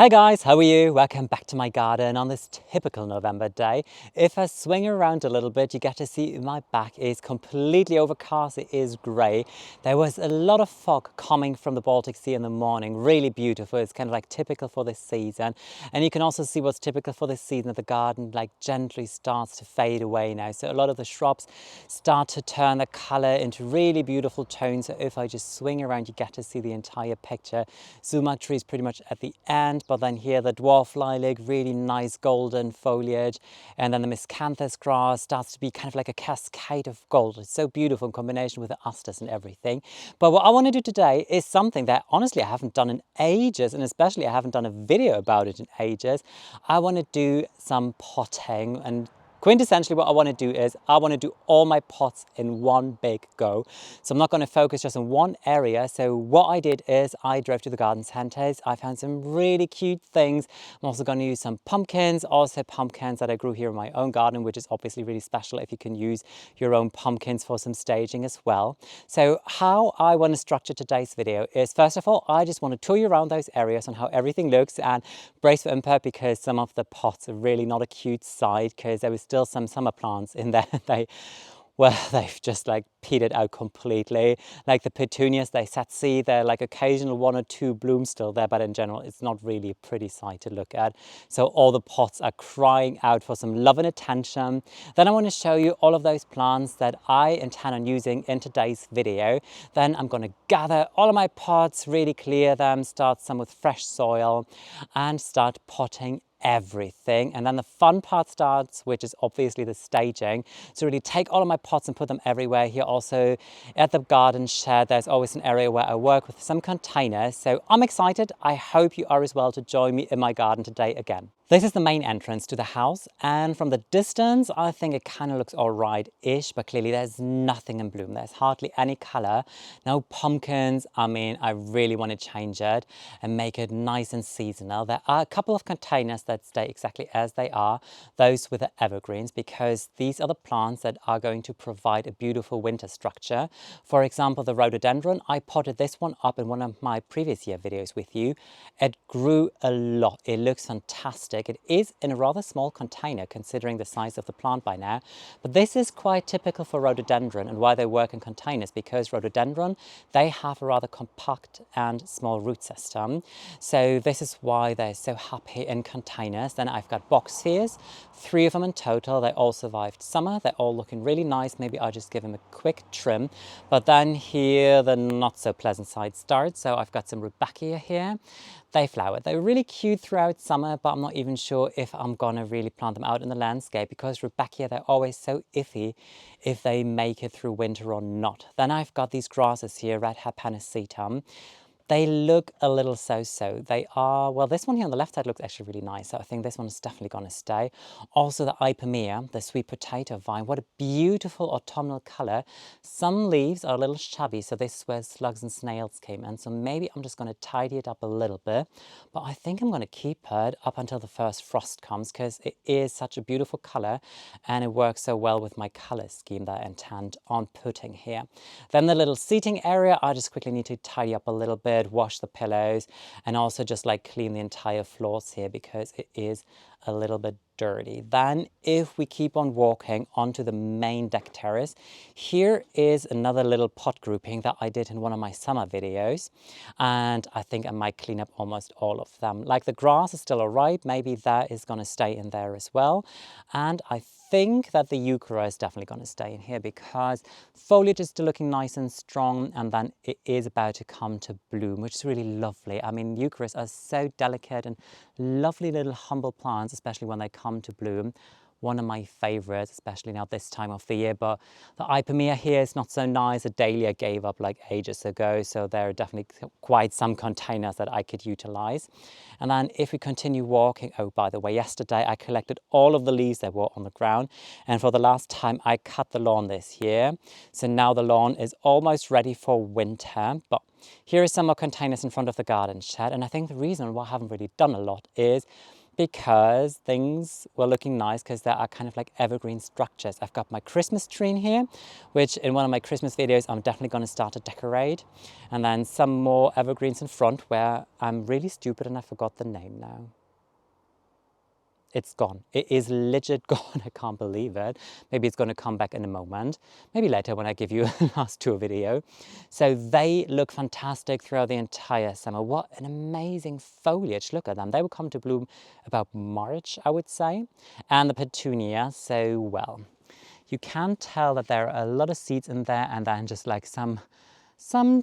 Hi guys, how are you? Welcome back to my garden on this typical November day. If I swing around a little bit, you get to see my back is completely overcast. It is grey. There was a lot of fog coming from the Baltic Sea in the morning. Really beautiful. It's kind of like typical for this season. And you can also see what's typical for this season, that the garden like gently starts to fade away now. So a lot of the shrubs start to turn the colour into really beautiful tones. So if I just swing around, you get to see the entire picture. Sumac tree is pretty much at the end. But then here the dwarf lilac, really nice golden foliage, and then the miscanthus grass starts to be kind of like a cascade of gold. It's so beautiful in combination with the asters and everything. But what I want to do today is something that honestly I haven't done in ages, and especially I haven't done a video about it in ages. I want to do some potting, and quintessentially what I want to do is I want to do all my pots in one big go. So I'm not going to focus just on one area. So what I did is I drove to the garden centres. I found some really cute things. I'm also going to use some pumpkins, also pumpkins that I grew here in my own garden, which is obviously really special if you can use your own pumpkins for some staging as well. So how I want to structure today's video is, first of all, I just want to tour you around those areas on how everything looks, and brace for impact because some of the pots are really not a cute sight because there was still some summer plants in there. They've just like petered out completely. Like the petunias, they set seed, they're like occasional one or two blooms still there, but in general, it's not really a pretty sight to look at. So all the pots are crying out for some love and attention. Then I want to show you all of those plants that I intend on using in today's video. Then I'm going to gather all of my pots, really clear them, start some with fresh soil, and start potting everything. And then the fun part starts, which is obviously the staging. So really take all of my pots and put them everywhere. Here also at the garden shed, there's always an area where I work with some containers. So I'm excited. I hope you are as well to join me in my garden today again. This is the main entrance to the house, and from the distance I think it kind of looks all right-ish, but clearly there's nothing in bloom. There's hardly any color, no pumpkins. I mean, I really want to change it and make it nice and seasonal. There are a couple of containers that stay exactly as they are, those with the evergreens, because these are the plants that are going to provide a beautiful winter structure. For example, the rhododendron, I potted this one up in one of my previous year videos with you. It grew a lot. It looks fantastic. It is in a rather small container considering the size of the plant by now, but this is quite typical for rhododendron and why they work in containers, because rhododendron, they have a rather compact and small root system. So this is why they're so happy in containers. Then I've got box spheres, 3 of them in total. They all survived summer. They're all looking really nice. Maybe I'll just give them a quick trim. But then here the not so pleasant side starts. So I've got some rudbeckia here. They flowered. They were really cute throughout summer, but I'm not even sure if I'm gonna really plant them out in the landscape, because rudbeckia, they're always so iffy if they make it through winter or not. Then I've got these grasses here, red hair panacetum. They look a little so-so. They are, well, this one here on the left side looks actually really nice. So I think this one is definitely going to stay. Also the ipomea, the sweet potato vine. What a beautiful autumnal color. Some leaves are a little shabby, so this is where slugs and snails came in. So maybe I'm just going to tidy it up a little bit. But I think I'm going to keep it up until the first frost comes, because it is such a beautiful color and it works so well with my color scheme that I intend on putting here. Then the little seating area, I just quickly need to tidy up a little bit, wash the pillows, and also just like clean the entire floors here because it is a little bit dirty. Then if we keep on walking onto the main deck terrace, here is another little pot grouping that I did in one of my summer videos, and I think I might clean up almost all of them. Like the grass is still all right, maybe that is going to stay in there as well. And I think that the euchera is definitely going to stay in here because foliage is still looking nice and strong, and then it is about to come to bloom, which is really lovely. I mean, eucheras are so delicate and lovely little humble plants, especially when they come to bloom. One of my favorites, especially now this time of the year. But the ipomea here is not so nice. The dahlia gave up like ages ago, so there are definitely quite some containers that I could utilize. And then if we continue walking, oh, by the way, yesterday I collected all of the leaves that were on the ground, and for the last time I cut the lawn this year. So now the lawn is almost ready for winter. But here are some more containers in front of the garden shed, and I think the reason why I haven't really done a lot is because things were looking nice because there are kind of like evergreen structures. I've got my Christmas tree in here, which in one of my Christmas videos I'm definitely going to start to decorate. And then some more evergreens in front where I'm really stupid and I forgot the name now. It's gone. It is legit gone. I can't believe it. Maybe it's going to come back in a moment. Maybe later when I give you a last tour video. So they look fantastic throughout the entire summer. What an amazing foliage. Look at them. They will come to bloom about March, I would say. And the petunia, so well. You can tell that there are a lot of seeds in there and then just like some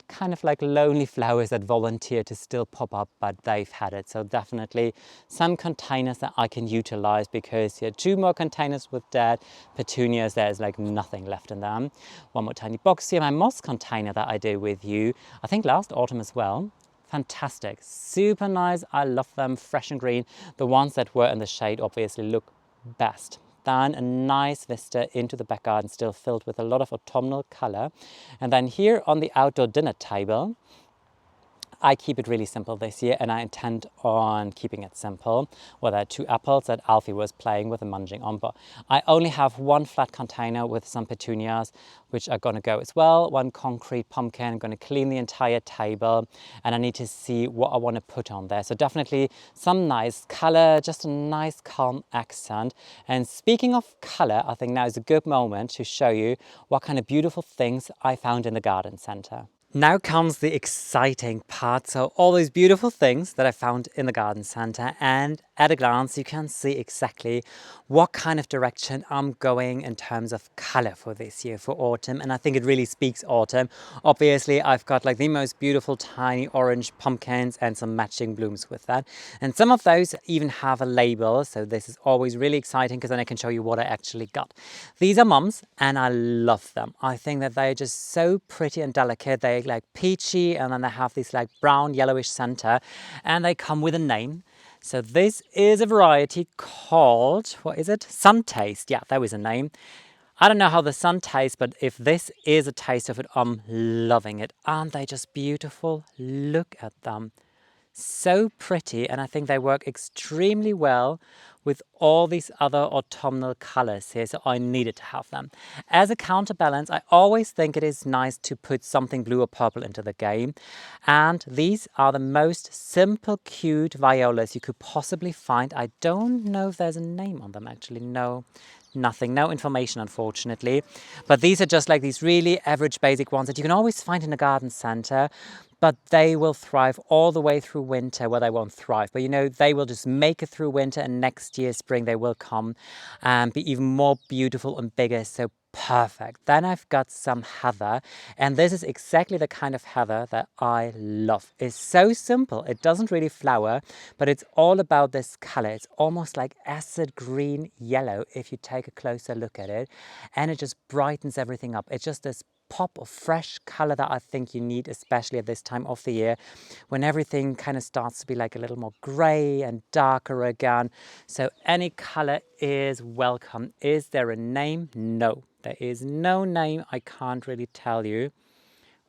kind of like lonely flowers that volunteer to still pop up, but they've had it. So definitely some containers that I can utilize because yeah, 2 more containers with dead petunias, there's like nothing left in them. One more tiny box here, my moss container that I did with you, I think last autumn as well. Fantastic, super nice. I love them, fresh and green. The ones that were in the shade obviously look best. Then a nice vista into the back garden, still filled with a lot of autumnal color. And then here on the outdoor dinner table, I keep it really simple this year and I intend on keeping it simple. Well, there are 2 apples that Alfie was playing with and munching on, but I only have 1 flat container with some petunias, which are gonna go as well. 1 concrete pumpkin. I'm gonna clean the entire table and I need to see what I wanna put on there. So definitely some nice color, just a nice calm accent. And speaking of color, I think now is a good moment to show you what kind of beautiful things I found in the garden center. Now comes the exciting part. So all those beautiful things that I found in the garden center, and at a glance you can see exactly what kind of direction I'm going in terms of color for this year, for autumn. And I think it really speaks autumn. Obviously I've got like the most beautiful tiny orange pumpkins and some matching blooms with that. And some of those even have a label. So this is always really exciting because then I can show you what I actually got. These are mums and I love them. I think that they're just so pretty and delicate. They like peachy and then they have this like brown yellowish center and they come with a name. So this is a variety called, what is it? Sun Taste. Yeah, that was a name. I don't know how the sun tastes, but if this is a taste of it, I'm loving it. Aren't they just beautiful? Look at them. So pretty, and I think they work extremely well with all these other autumnal colors here, so I needed to have them. As a counterbalance, I always think it is nice to put something blue or purple into the game, and these are the most simple, cute violas you could possibly find. I don't know if there's a name on them actually, no. Nothing, no information unfortunately, but these are just like these really average basic ones that you can always find in a garden center, but they will thrive all the way through winter. Well, they won't thrive, but you know, they will just make it through winter, and next year spring they will come and be even more beautiful and bigger. So perfect. Then I've got some heather, and this is exactly the kind of heather that I love. It's so simple, it doesn't really flower, but it's all about this color. It's almost like acid green yellow if you take a closer look at it, and it just brightens everything up. It's just this pop of fresh color that I think you need, especially at this time of the year when everything kind of starts to be like a little more gray and darker again. So any color is welcome. Is there a name? No, there is no name. I can't really tell you.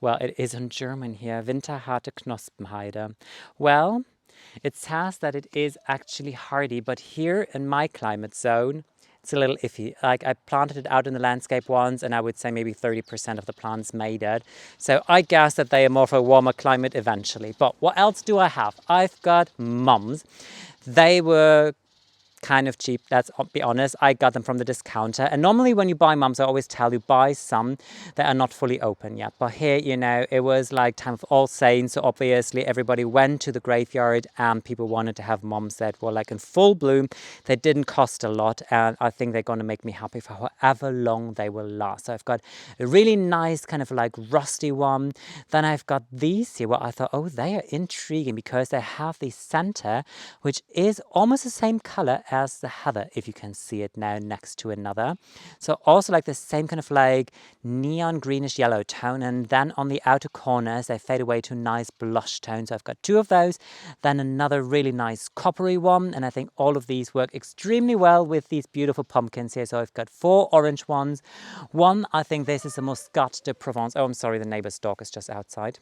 Well, it is in German here, Winterharte Knospenheide. Well, it says that it is actually hardy, but here in my climate zone, it's a little iffy. Like I planted it out in the landscape once and I would say maybe 30% of the plants made it. So I guess that they are more for a warmer climate eventually. But what else do I have? I've got mums. They were kind of cheap, let's be honest. I got them from the discounter, and normally when you buy mums I always tell you buy some that are not fully open yet, but here, you know, it was like time of All Saints, so obviously everybody went to the graveyard and people wanted to have mums that were like in full bloom. They didn't cost a lot, and I think they're going to make me happy for however long they will last. So I've got a really nice kind of like rusty one. Then I've got these here where I thought, oh, they are intriguing because they have the center which is almost the same color as the heather, if you can see it now next to another. So also like the same kind of like neon greenish yellow tone, and then on the outer corners they fade away to a nice blush tone. So I've got 2 of those, then another really nice coppery one, and I think all of these work extremely well with these beautiful pumpkins here. So I've got 4 orange ones. One, I think this is a Muscat de Provence. Oh, I'm sorry, the neighbor's dog is just outside.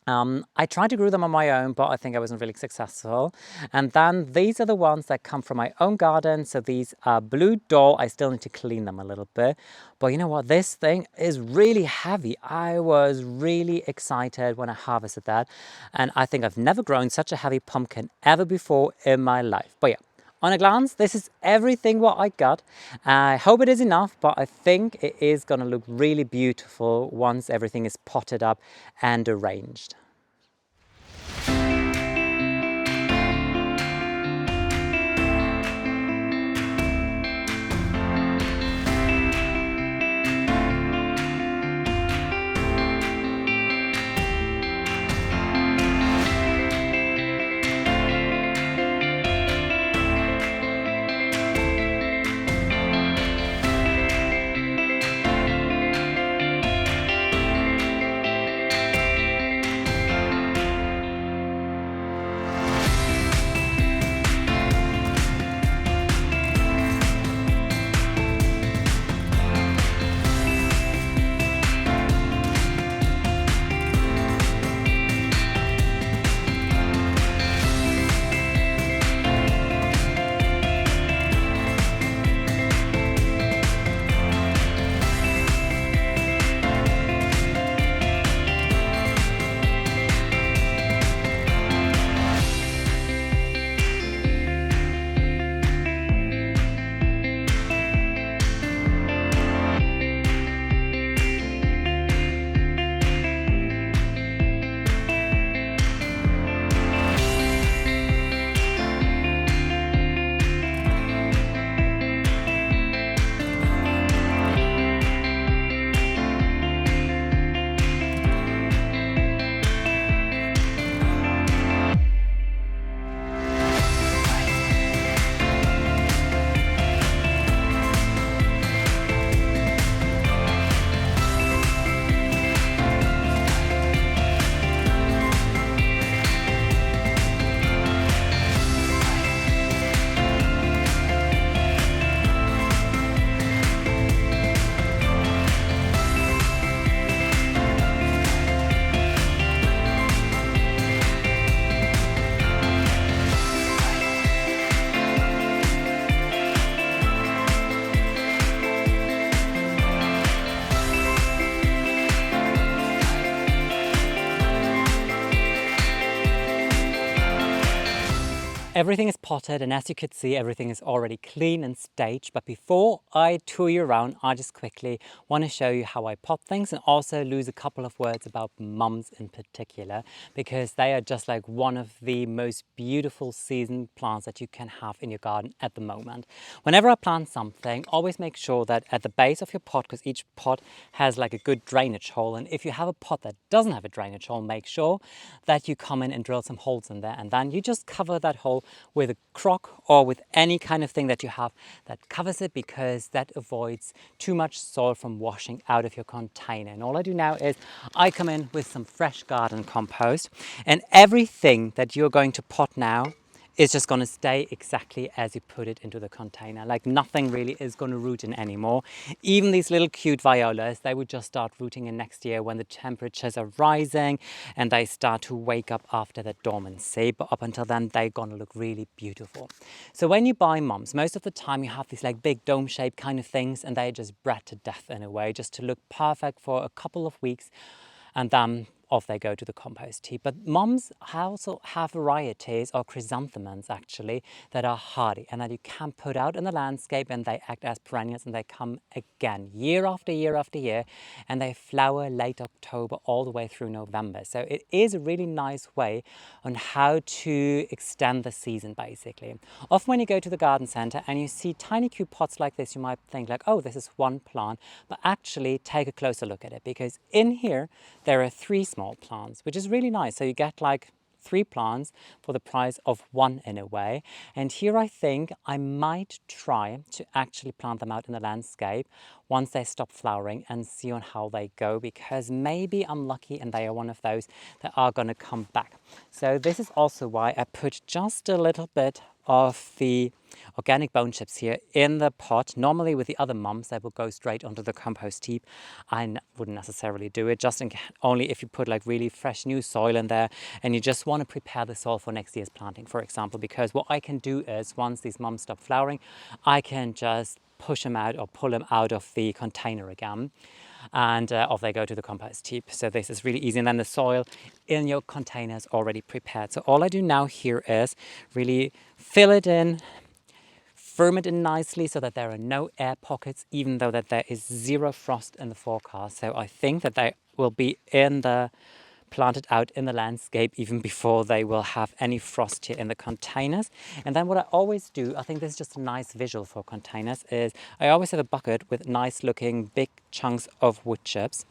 I tried to grow them on my own, but I think I wasn't really successful. And then these are the ones that come from my own garden. So these are blue doll. I still need to clean them a little bit. But you know what? This thing is really heavy. I was really excited when I harvested that. And I think I've never grown such a heavy pumpkin ever before in my life. But yeah. On a glance, this is everything what I got. I hope it is enough, but I think it is going to look really beautiful once everything is potted up and arranged. Everything is potted, and as you could see, everything is already clean and staged. But before I tour you around, I just quickly want to show you how I pot things, and also lose a couple of words about mums in particular, because they are just like one of the most beautiful season plants that you can have in your garden at the moment. Whenever I plant something, always make sure that at the base of your pot, because each pot has like a good drainage hole, and if you have a pot that doesn't have a drainage hole, make sure that you come in and drill some holes in there, and then you just cover that hole with a crock or with any kind of thing that you have that covers it, because that avoids too much soil from washing out of your container. And all I do now is I come in with some fresh garden compost, and everything that you're going to pot now is just going to stay exactly as you put it into the container. Like nothing really is going to root in anymore. Even these little cute violas, they would just start rooting in next year when the temperatures are rising and they start to wake up after the dormancy. But up until then, they're going to look really beautiful. So when you buy mums, most of the time you have these like big dome shaped kind of things, and they're just bred to death in a way, just to look perfect for a couple of weeks, and then off they go to the compost heap. But mums also have varieties, or chrysanthemums actually, that are hardy and that you can put out in the landscape, and they act as perennials, and they come again year after year after year, and they flower late October all the way through November. So it is a really nice way on how to extend the season basically. Often when you go to the garden center and you see tiny cute pots like this, you might think like, oh, this is one plant, but actually take a closer look at it, because in here there are 3 small plants, which is really nice. So you get like 3 plants for the price of 1 in a way. And here I think I might try to actually plant them out in the landscape once they stop flowering and see on how they go, because maybe I'm lucky and they are one of those that are going to come back. So this is also why I put just a little bit of the organic bone chips here in the pot. Normally with the other mums, they will go straight onto the compost heap. Wouldn't necessarily do it, only if you put like really fresh new soil in there and you just want to prepare the soil for next year's planting, for example, because what I can do is once these mums stop flowering, I can just push them out or pull them out of the container again, and off they go to the compost heap. So this is really easy, and then the soil in your container is already prepared. So all I do now here is really fill it in, firm it in nicely so that there are no air pockets, even though that there is zero frost in the forecast. So I think that they will be planted out in the landscape even before they will have any frost here in the containers. And then what I always do, I think this is just a nice visual for containers, is I always have a bucket with nice looking big chunks of wood chips,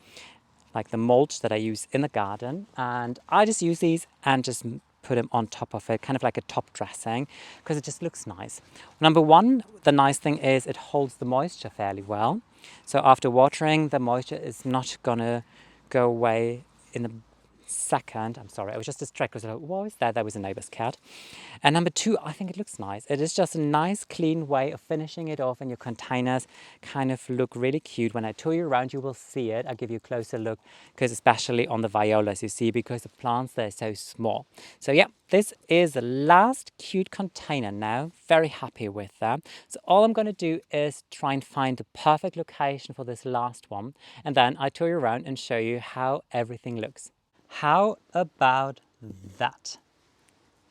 like the mulch that I use in the garden. And I just use these and just put them on top of it, kind of like a top dressing, because it just looks nice. Number one, the nice thing is it holds the moisture fairly well. So after watering, the moisture is not gonna go away in a second. I'm sorry, I was just distracted because what was that? That was a neighbor's cat. And number two, I think it looks nice. It is just a nice, clean way of finishing it off, and your containers kind of look really cute. When I tour you around, you will see it. I'll give you a closer look, because especially on the violas, you see, because the plants, they're so small. So yeah, this is the last cute container now. Very happy with that. So all I'm going to do is try and find the perfect location for this last one. And then I tour you around and show you how everything looks. How about that?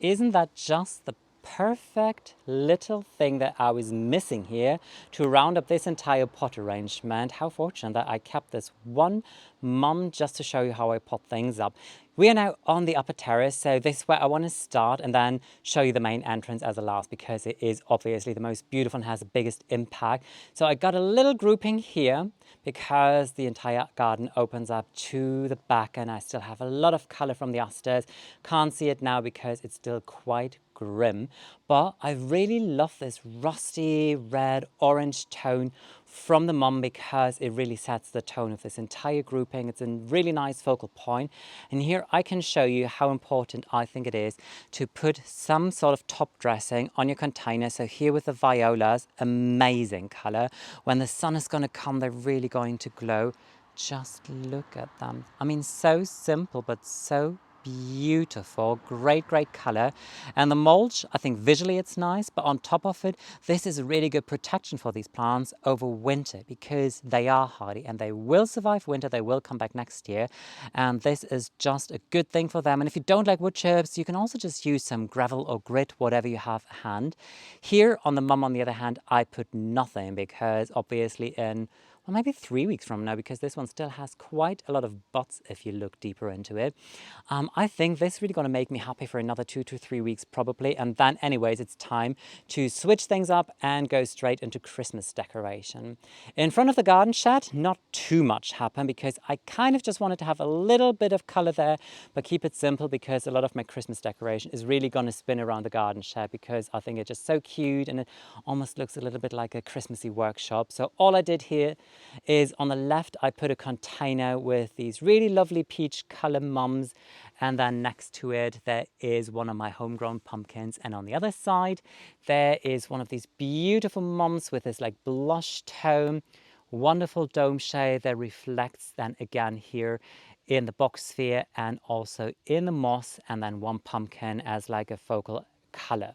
Isn't that just the perfect little thing that I was missing here to round up this entire pot arrangement? How fortunate that I kept this one mum just to show you how I pot things up. We are now on the upper terrace, so this is where I want to start and then show you the main entrance as a last, because it is obviously the most beautiful and has the biggest impact. So I got a little grouping here because the entire garden opens up to the back, and I still have a lot of color from the asters. Can't see it now because it's still quite grim, but I really love this rusty red orange tone from the mum because it really sets the tone of this entire grouping. It's a really nice focal point, and here I can show you how important I think it is to put some sort of top dressing on your container. So here with the violas, amazing color. When the sun is going to come, they're really going to glow. Just look at them. I mean, so simple but so beautiful. Great color. And the mulch, I think visually it's nice, but on top of it, this is a really good protection for these plants over winter, because they are hardy and they will survive winter. They will come back next year, and this is just a good thing for them. And if you don't like wood chips, you can also just use some gravel or grit, whatever you have at hand. Here on the mum, on the other hand, I put nothing, because obviously well, maybe 3 weeks from now, because this one still has quite a lot of buds if you look deeper into it. I think this is really going to make me happy for another 2 to 3 weeks probably. And then anyways, it's time to switch things up and go straight into Christmas decoration. In front of the garden shed, not too much happened, because I kind of just wanted to have a little bit of color there, but keep it simple, because a lot of my Christmas decoration is really going to spin around the garden shed, because I think it's just so cute and it almost looks a little bit like a Christmassy workshop. So all I did here is on the left, I put a container with these really lovely peach color mums, and then next to it there is one of my homegrown pumpkins, and on the other side there is one of these beautiful mums with this like blush tone, wonderful dome shade that reflects then again here in the box sphere and also in the moss, and then one pumpkin as like a focal color.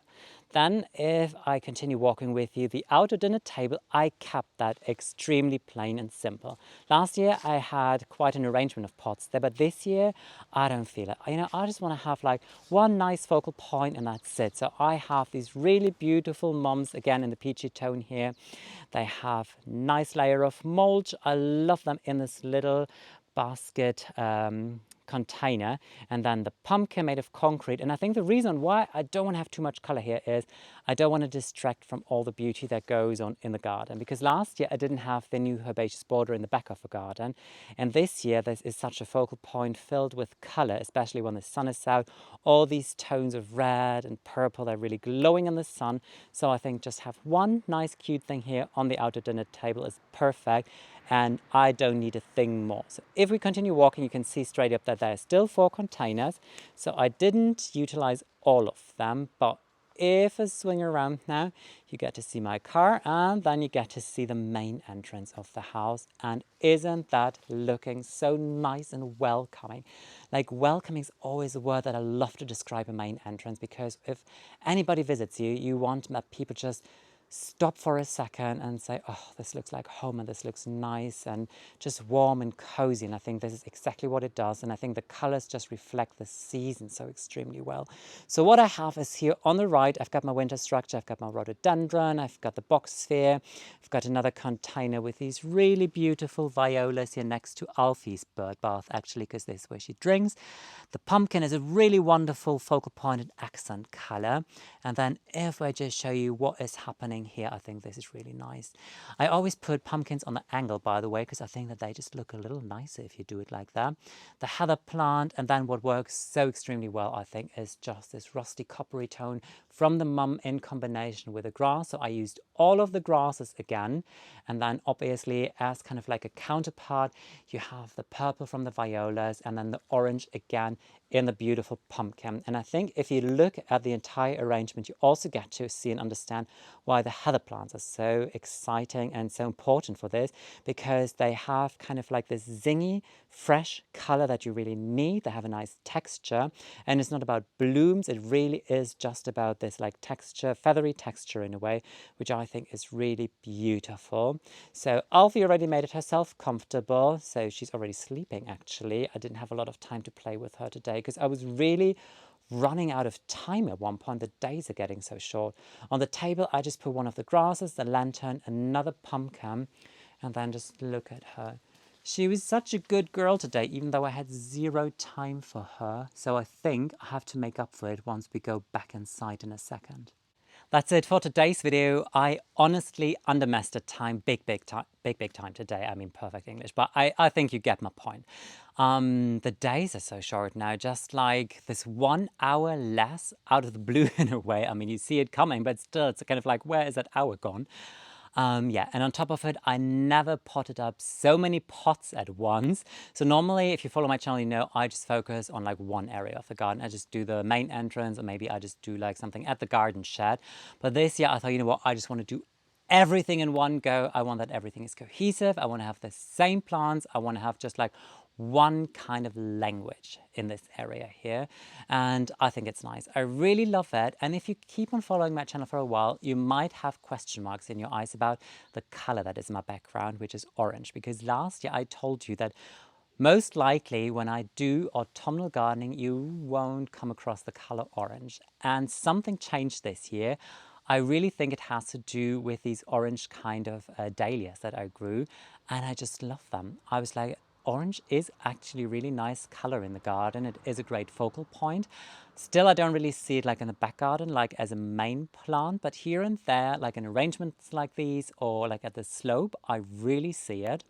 Then if I continue walking with you, the outer dinner table, I kept that extremely plain and simple. Last year I had quite an arrangement of pots there, but this year I don't feel it. I just want to have like one nice focal point and that's it. So I have these really beautiful mums, again in the peachy tone here. They have nice layer of mulch. I love them in this little basket container, and then the pumpkin made of concrete. And I think the reason why I don't want to have too much color here is I don't want to distract from all the beauty that goes on in the garden, because last year I didn't have the new herbaceous border in the back of the garden, and this year this is such a focal point filled with color, especially when the sun is out. All these tones of red and purple, they're really glowing in the sun. So I think just have one nice cute thing here on the outer dinner table is perfect, and I don't need a thing more. So if we continue walking, you can see straight up that there are still 4 containers. So I didn't utilize all of them, but if I swing around now, you get to see my car and then you get to see the main entrance of the house. And isn't that looking so nice and welcoming? Like, welcoming is always a word that I love to describe a main entrance, because if anybody visits you, you want that people just stop for a second and say, oh, this looks like home and this looks nice and just warm and cozy. And I think this is exactly what it does. And I think the colors just reflect the season so extremely well. So what I have is here on the right, I've got my winter structure, I've got my rhododendron, I've got the box sphere, I've got another container with these really beautiful violas here next to Alfie's bird bath, actually, because this is where she drinks. The pumpkin is a really wonderful focal point and accent color. And then if I just show you what is happening here, I think this is really nice. I always put pumpkins on the angle, by the way, because I think that they just look a little nicer if you do it like that. The heather plant, and then what works so extremely well, I think, is just this rusty coppery tone from the mum in combination with the grass. So I used all of the grasses again, and then obviously as kind of like a counterpart, you have the purple from the violas and then the orange again in the beautiful pumpkin. And I think if you look at the entire arrangement, you also get to see and understand why the heather plants are so exciting and so important for this, because they have kind of like this zingy, fresh color that you really need. They have a nice texture, and it's not about blooms. It really is just about this like texture, feathery texture in a way, which I think is really beautiful. So Alfie already made it herself comfortable. So she's already sleeping, actually. I didn't have a lot of time to play with her today because I was really running out of time at one point. The days are getting so short. On the table, I just put one of the grasses, the lantern, another pumpkin, and then just look at her. She was such a good girl today, even though I had zero time for her. So I think I have to make up for it once we go back inside in a second. That's it for today's video. I honestly undermastered time, big time today. I mean, perfect English, but I think you get my point. The days are so short now, just like this 1 hour less out of the blue in a way. I mean, you see it coming, but still, it's kind of like, where is that hour gone? Yeah, and on top of it, I never potted up so many pots at once. So normally, if you follow my channel, you know I just focus on like one area of the garden. I just do the main entrance, or maybe I just do like something at the garden shed. But this year, I thought, you know what, I just want to do everything in one go. I want that everything is cohesive. I want to have the same plants. I want to have just like one kind of language in this area here, and I think it's nice. I really love it. And if you keep on following my channel for a while, you might have question marks in your eyes about the color that is in my background, which is orange, because last year I told you that most likely when I do autumnal gardening, you won't come across the color orange, and something changed this year. I really think it has to do with these orange kind of dahlias that I grew, and I just love them. I was like, orange is actually really nice color in the garden. It is a great focal point. Still, I don't really see it like in the back garden, like as a main plant, but here and there, like in arrangements like these or like at the slope, I really see it.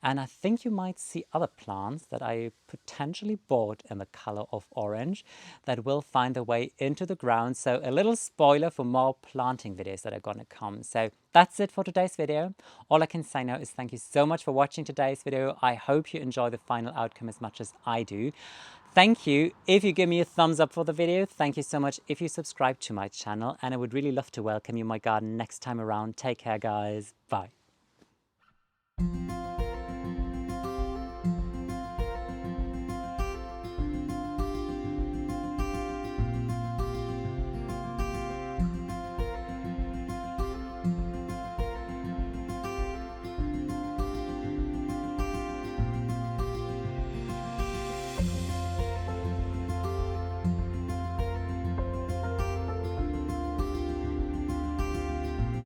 And I think you might see other plants that I potentially bought in the color of orange that will find their way into the ground. So a little spoiler for more planting videos that are gonna come. So that's it for today's video. All I can say now is thank you so much for watching today's video. I hope you enjoy the final outcome as much as I do. Thank you if you give me a thumbs up for the video. Thank you so much if you subscribe to my channel, and I would really love to welcome you in my garden next time around. Take care, guys. Bye.